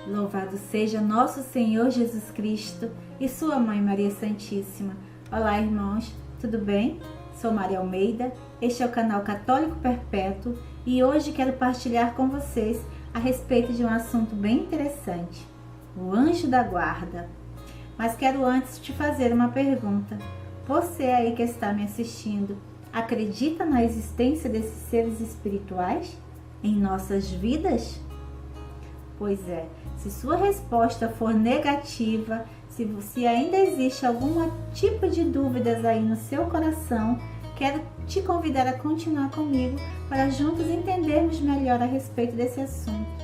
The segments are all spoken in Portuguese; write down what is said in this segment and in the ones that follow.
Louvado seja nosso Senhor Jesus Cristo e sua Mãe Maria Santíssima. Olá, irmãos, tudo bem? Sou Maria Almeida, este é o canal Católico Perpétuo e hoje quero partilhar com vocês a respeito de um assunto bem interessante, o anjo da guarda. Mas quero antes te fazer uma pergunta. Você aí que está me assistindo, acredita na existência desses seres espirituais em nossas vidas? Pois é, se sua resposta for negativa, se ainda existe algum tipo de dúvidas aí no seu coração, quero te convidar a continuar comigo para juntos entendermos melhor a respeito desse assunto.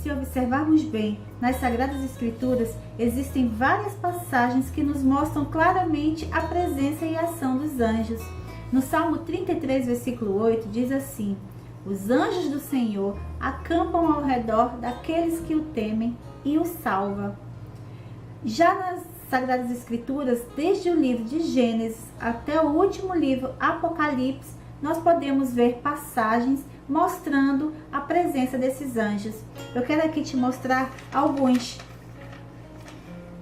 Se observarmos bem, nas Sagradas Escrituras existem várias passagens que nos mostram claramente a presença e a ação dos anjos. No Salmo 33, versículo 8, diz assim: os anjos do Senhor acampam ao redor daqueles que o temem e o salva. Já nas Sagradas Escrituras, desde o livro de Gênesis até o último livro, Apocalipse, nós podemos ver passagens mostrando a presença desses anjos. Eu quero aqui te mostrar alguns.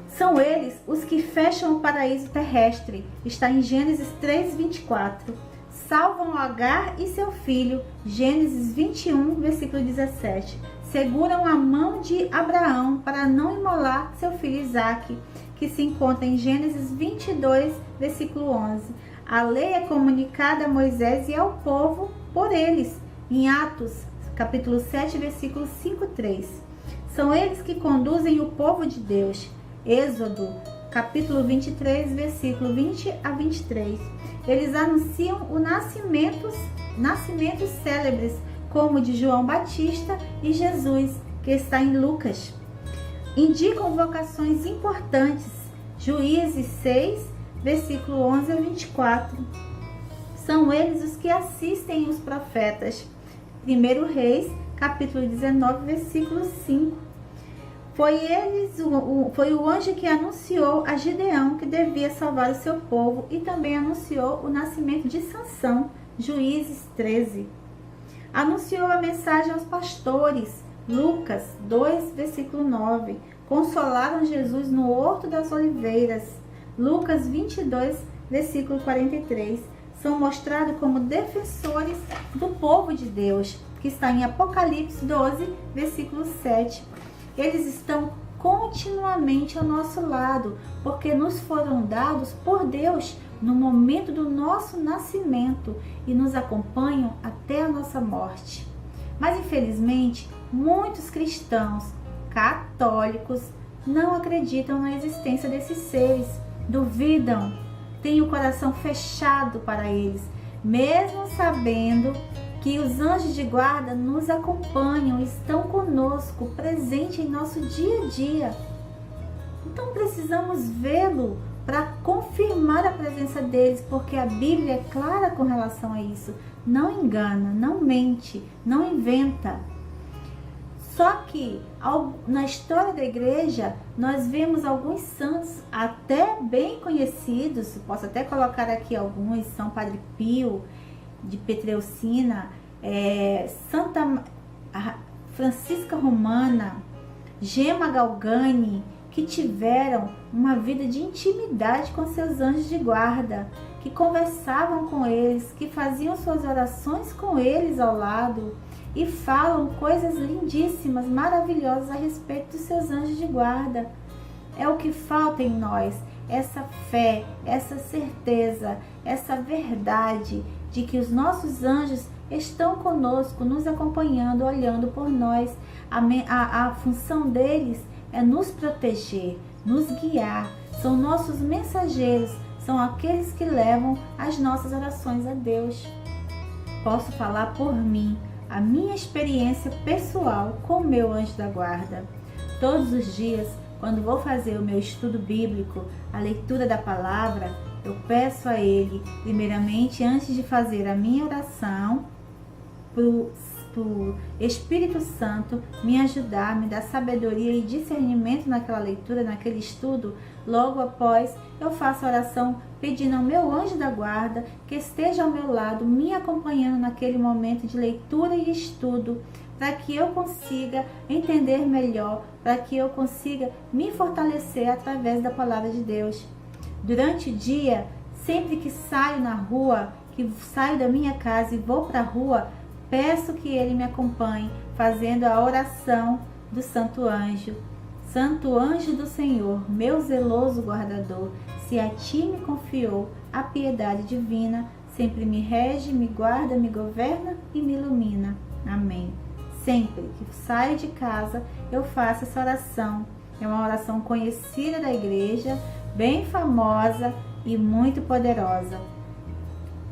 São eles os que fecham o paraíso terrestre. Está em Gênesis 3:24. Salvam Agar e seu filho, Gênesis 21, versículo 17. Seguram a mão de Abraão para não imolar seu filho Isaque, que se encontra em Gênesis 22, versículo 11. A lei é comunicada a Moisés e ao povo por eles, em Atos, capítulo 7, versículo 5:3. São eles que conduzem o povo de Deus, Êxodo, capítulo 23, versículo 20 a 23. Eles anunciam o nascimentos célebres, como de João Batista e Jesus, que está em Lucas. Indicam vocações importantes, Juízes 6, versículo 11 a 24. São eles os que assistem os profetas, 1 Reis, capítulo 19, versículo 5. Foi o anjo que anunciou a Gideão que devia salvar o seu povo e também anunciou o nascimento de Sansão, Juízes 13. Anunciou a mensagem aos pastores, Lucas 2, versículo 9. Consolaram Jesus no Horto das Oliveiras, Lucas 22, versículo 43. São mostrados como defensores do povo de Deus, que está em Apocalipse 12, versículo 7. Eles estão continuamente ao nosso lado, porque nos foram dados por Deus no momento do nosso nascimento e nos acompanham até a nossa morte. Mas infelizmente, muitos cristãos católicos não acreditam na existência desses seres, duvidam, têm o coração fechado para eles, mesmo sabendo que os anjos de guarda nos acompanham, estão conosco, presentes em nosso dia a dia. Então precisamos vê-lo para confirmar a presença deles, porque a Bíblia é clara com relação a isso. Não engana, não mente, não inventa. Só que na história da igreja, nós vemos alguns santos até bem conhecidos, posso até colocar aqui alguns, São Padre Pio, de Petreucina, Santa Francisca Romana, Gema Galgani, que tiveram uma vida de intimidade com seus anjos de guarda, que conversavam com eles, que faziam suas orações com eles ao lado e falam coisas lindíssimas, maravilhosas a respeito dos seus anjos de guarda. É o que falta em nós, essa fé, essa certeza, essa verdade de que os nossos anjos estão conosco, nos acompanhando, olhando por nós. A função deles é nos proteger, nos guiar. São nossos mensageiros, são aqueles que levam as nossas orações a Deus. Posso falar por mim, a minha experiência pessoal com o meu anjo da guarda. Todos os dias, quando vou fazer o meu estudo bíblico, a leitura da palavra, eu peço a ele, primeiramente, antes de fazer a minha oração, pro Espírito Santo me ajudar, me dar sabedoria e discernimento naquela leitura, naquele estudo. Logo após, eu faço a oração pedindo ao meu anjo da guarda que esteja ao meu lado, me acompanhando naquele momento de leitura e estudo, para que eu consiga entender melhor, para que eu consiga me fortalecer através da palavra de Deus. Durante o dia, sempre que saio na rua, que saio da minha casa e vou para a rua, peço que ele me acompanhe, fazendo a oração do Santo Anjo. Santo Anjo do Senhor, meu zeloso guardador, se a ti me confiou a piedade divina, sempre me rege, me guarda, me governa e me ilumina. Amém. Sempre que saio de casa, eu faço essa oração. É uma oração conhecida da igreja, bem famosa e muito poderosa.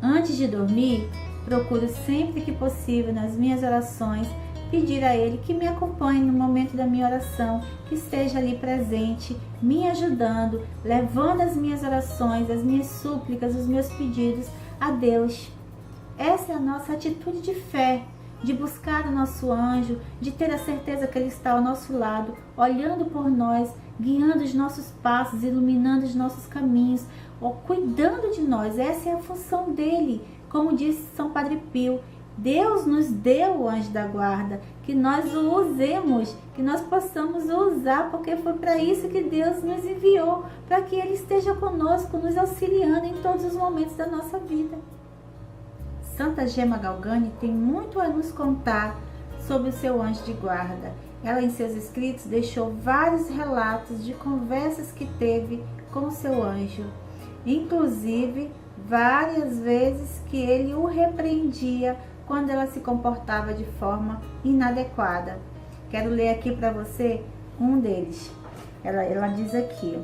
Antes de dormir, procuro sempre que possível nas minhas orações pedir a Ele que me acompanhe no momento da minha oração, que esteja ali presente, me ajudando, levando as minhas orações, as minhas súplicas, os meus pedidos a Deus. Essa é a nossa atitude de fé, de buscar o nosso anjo, de ter a certeza que Ele está ao nosso lado, olhando por nós, guiando os nossos passos, iluminando os nossos caminhos, cuidando de nós. Essa é a função dele. Como disse São Padre Pio, Deus nos deu o anjo da guarda, que nós o usemos, que nós possamos o usar, porque foi para isso que Deus nos enviou, para que Ele esteja conosco, nos auxiliando em todos os momentos da nossa vida. Santa Gema Galgani tem muito a nos contar sobre o seu anjo de guarda. Ela, em seus escritos, deixou vários relatos de conversas que teve com o seu anjo, inclusive várias vezes que ele o repreendia quando ela se comportava de forma inadequada. Quero ler aqui para você um deles. Ela diz aqui: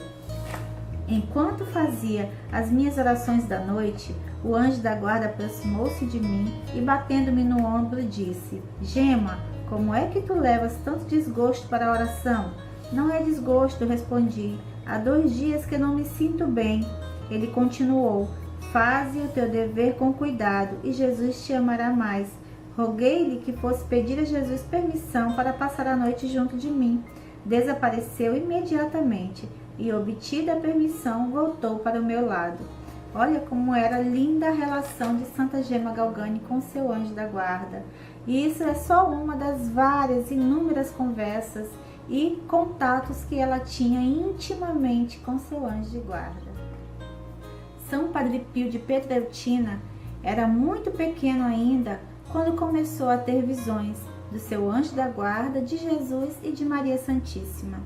enquanto fazia as minhas orações da noite, o anjo da guarda aproximou-se de mim e, batendo-me no ombro, disse: Gema, como é que tu levas tanto desgosto para a oração? Não é desgosto, respondi. Há 2 dias que não me sinto bem. Ele continuou: faze o teu dever com cuidado e Jesus te amará mais. Roguei-lhe que fosse pedir a Jesus permissão para passar a noite junto de mim. Desapareceu imediatamente e, obtida a permissão, voltou para o meu lado. Olha como era linda a relação de Santa Gema Galgani com seu anjo da guarda. E isso é só uma das várias, inúmeras conversas e contatos que ela tinha intimamente com seu anjo de guarda. São Padre Pio de Pietrelcina era muito pequeno ainda quando começou a ter visões do seu anjo da guarda, de Jesus e de Maria Santíssima.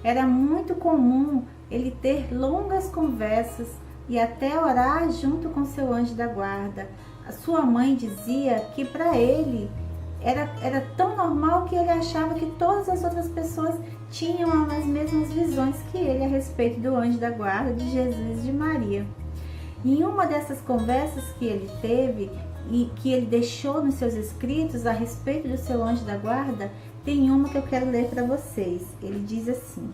Era muito comum ele ter longas conversas e até orar junto com seu anjo da guarda. A sua mãe dizia que para ele era tão normal que ele achava que todas as outras pessoas tinham as mesmas visões que ele a respeito do anjo da guarda, de Jesus e de Maria. Em uma dessas conversas que ele teve e que ele deixou nos seus escritos a respeito do seu anjo da guarda, tem uma que eu quero ler para vocês. Ele diz assim: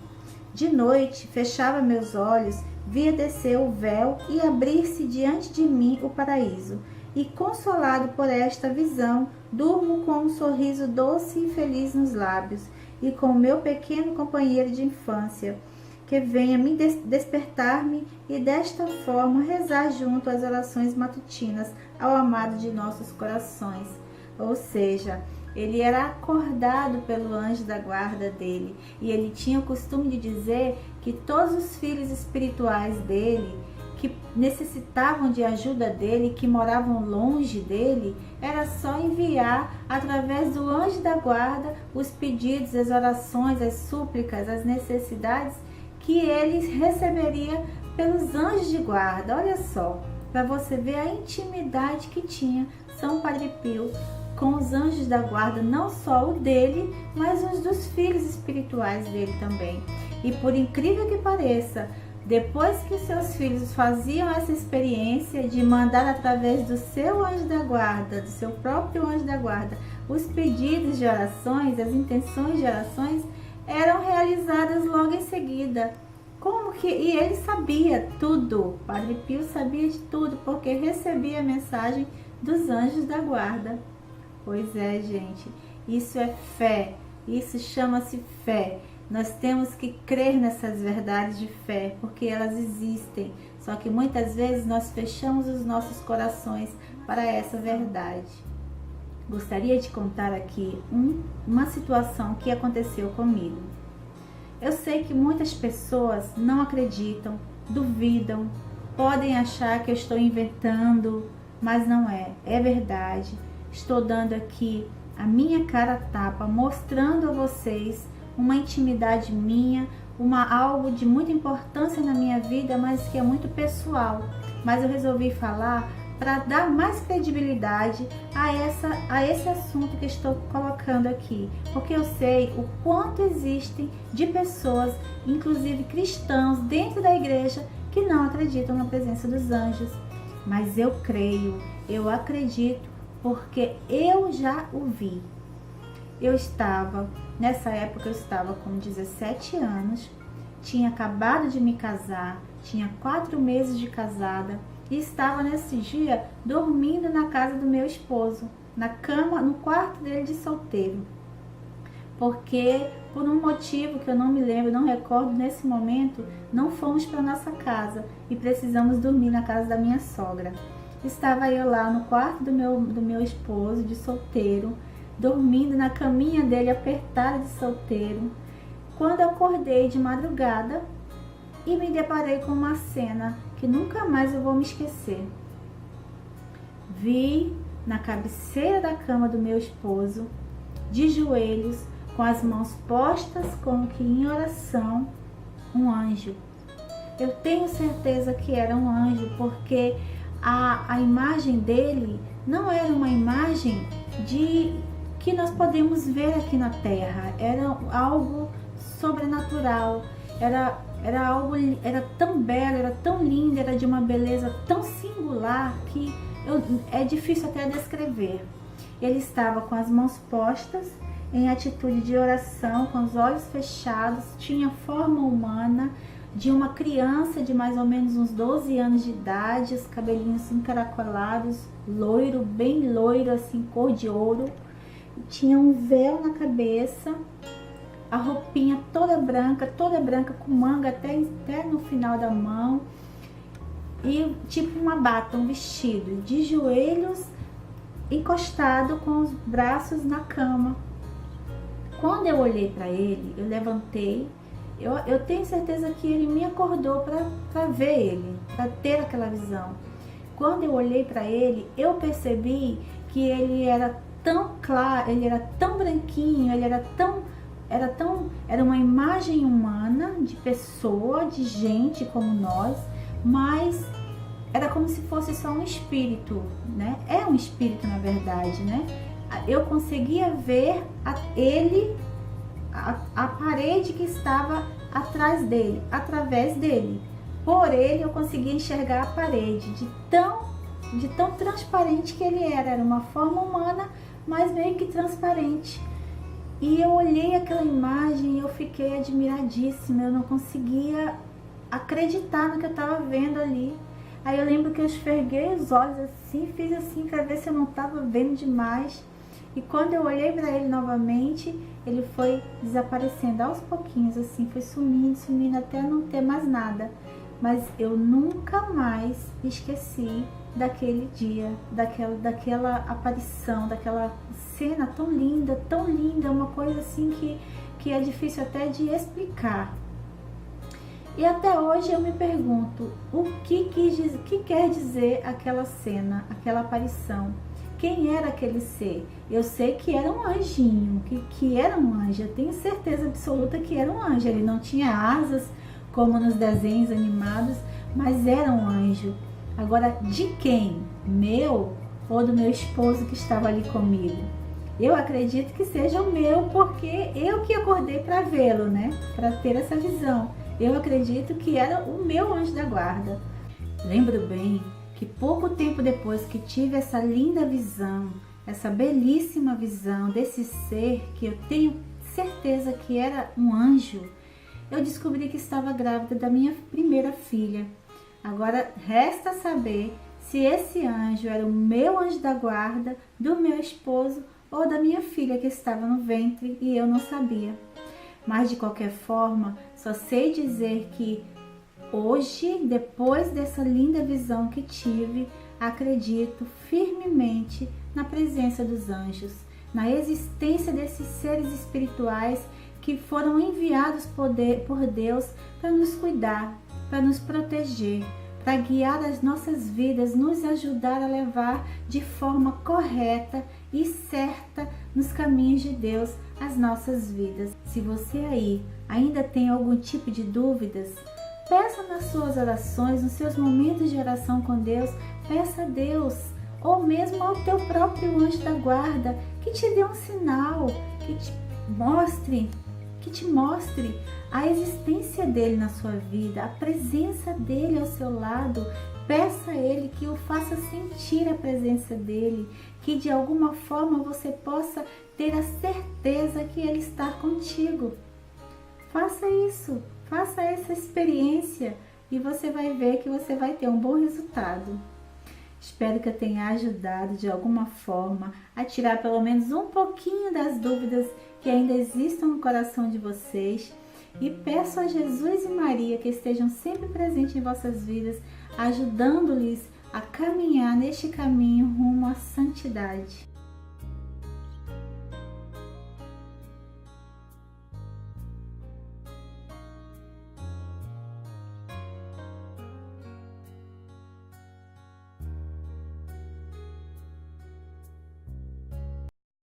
de noite, fechava meus olhos, via descer o véu e abrir-se diante de mim o paraíso. E, consolado por esta visão, durmo com um sorriso doce e feliz nos lábios, e com o meu pequeno companheiro de infância, que venha me despertar-me e desta forma rezar junto às orações matutinas ao amado de nossos corações. Ou seja, ele era acordado pelo anjo da guarda dele, e ele tinha o costume de dizer que todos os filhos espirituais dele, que necessitavam de ajuda dele, que moravam longe dele, era só enviar através do anjo da guarda os pedidos, as orações, as súplicas, as necessidades que ele receberia pelos anjos de guarda. Olha só, para você ver a intimidade que tinha São Padre Pio com os anjos da guarda, não só o dele, mas os dos filhos espirituais dele também. E por incrível que pareça, depois que seus filhos faziam essa experiência de mandar através do seu anjo da guarda, do seu próprio anjo da guarda, os pedidos de orações, as intenções de orações, eram realizadas logo em seguida. E ele sabia tudo, Padre Pio sabia de tudo, porque recebia a mensagem dos anjos da guarda. Pois é, gente. Isso é fé. Isso chama-se fé. Nós temos que crer nessas verdades de fé, porque elas existem. Só que muitas vezes nós fechamos os nossos corações para essa verdade. Gostaria de contar aqui uma situação que aconteceu comigo. Eu sei que muitas pessoas não acreditam, duvidam, podem achar que eu estou inventando, mas não é. É verdade. Estou dando aqui a minha cara a tapa, mostrando a vocês uma intimidade minha, algo de muita importância na minha vida, mas que é muito pessoal. Mas eu resolvi falar para dar mais credibilidade a esse assunto que estou colocando aqui, porque eu sei o quanto existem de pessoas, inclusive cristãos, dentro da igreja, que não acreditam na presença dos anjos. Mas eu creio, eu acredito, porque eu já o vi. Nessa época eu estava com 17 anos, tinha acabado de me casar, tinha 4 meses de casada e estava nesse dia dormindo na casa do meu esposo, na cama, no quarto dele de solteiro. Porque por um motivo que eu não me lembro, não recordo nesse momento, não fomos para nossa casa e precisamos dormir na casa da minha sogra. Estava eu lá no quarto do meu esposo de solteiro, dormindo na caminha dele apertada de solteiro, quando eu acordei de madrugada e me deparei com uma cena que nunca mais eu vou me esquecer. Vi na cabeceira da cama do meu esposo, de joelhos, com as mãos postas como que em oração, um anjo. Eu tenho certeza que era um anjo, porque a imagem dele não era uma imagem que nós podemos ver aqui na terra, era algo sobrenatural, era tão belo, era tão lindo, era de uma beleza tão singular que é difícil até descrever. Ele estava com as mãos postas em atitude de oração, com os olhos fechados, tinha forma humana de uma criança de mais ou menos uns 12 anos de idade, os cabelinhos encaracolados, loiro, bem loiro, assim, cor de ouro. Tinha um véu na cabeça, a roupinha toda branca com manga até no final da mão, e tipo uma bata, um vestido, de joelhos, encostado com os braços na cama. Quando eu olhei para ele, eu levantei, eu tenho certeza que ele me acordou para ver ele, para ter aquela visão. Quando eu olhei para ele, eu percebi que ele era tão claro, ele era tão branquinho, ele era uma imagem humana, de pessoa, de gente como nós, mas era como se fosse só um espírito, né? É um espírito, na verdade, né? Eu conseguia ver a parede que estava atrás dele, através dele. Por ele eu conseguia enxergar a parede, de tão transparente que ele era. Era uma forma humana, mas meio que transparente. E eu olhei aquela imagem e eu fiquei admiradíssima, eu não conseguia acreditar no que eu estava vendo ali. Aí eu lembro que eu esfreguei os olhos assim, fiz assim para ver se eu não estava vendo demais. E quando eu olhei para ele novamente, ele foi desaparecendo aos pouquinhos, assim, foi sumindo até não ter mais nada. Mas eu nunca mais esqueci daquele dia, daquela aparição, daquela cena tão linda, uma coisa assim que é difícil até de explicar. E até hoje eu me pergunto o que quer dizer aquela cena, aquela aparição. Quem era aquele ser? Eu sei que era um anjinho, que era um anjo, eu tenho certeza absoluta que era um anjo. Ele não tinha asas como nos desenhos animados, mas era um anjo. Agora, de quem? Meu ou do meu esposo que estava ali comigo? Eu acredito que seja o meu, porque eu que acordei para vê-lo, né? Para ter essa visão. Eu acredito que era o meu anjo da guarda. Lembro bem que pouco tempo depois que tive essa linda visão, essa belíssima visão desse ser que eu tenho certeza que era um anjo, eu descobri que estava grávida da minha primeira filha. Agora resta saber se esse anjo era o meu anjo da guarda, do meu esposo ou da minha filha que estava no ventre e eu não sabia. Mas de qualquer forma, só sei dizer que hoje, depois dessa linda visão que tive, acredito firmemente na presença dos anjos, na existência desses seres espirituais que foram enviados por Deus para nos cuidar, para nos proteger, para guiar as nossas vidas, nos ajudar a levar de forma correta e certa nos caminhos de Deus as nossas vidas. Se você aí ainda tem algum tipo de dúvidas, peça nas suas orações, nos seus momentos de oração com Deus, peça a Deus, ou mesmo ao teu próprio anjo da guarda, que te dê um sinal, que te mostre a existência dele na sua vida, a presença dele ao seu lado. Peça a ele que o faça sentir a presença dele, que de alguma forma você possa ter a certeza que ele está contigo. Faça isso, faça essa experiência e você vai ver que você vai ter um bom resultado. Espero que eu tenha ajudado de alguma forma a tirar pelo menos um pouquinho das dúvidas que ainda existam no coração de vocês. E peço a Jesus e Maria que estejam sempre presentes em vossas vidas, ajudando-lhes a caminhar neste caminho rumo à santidade.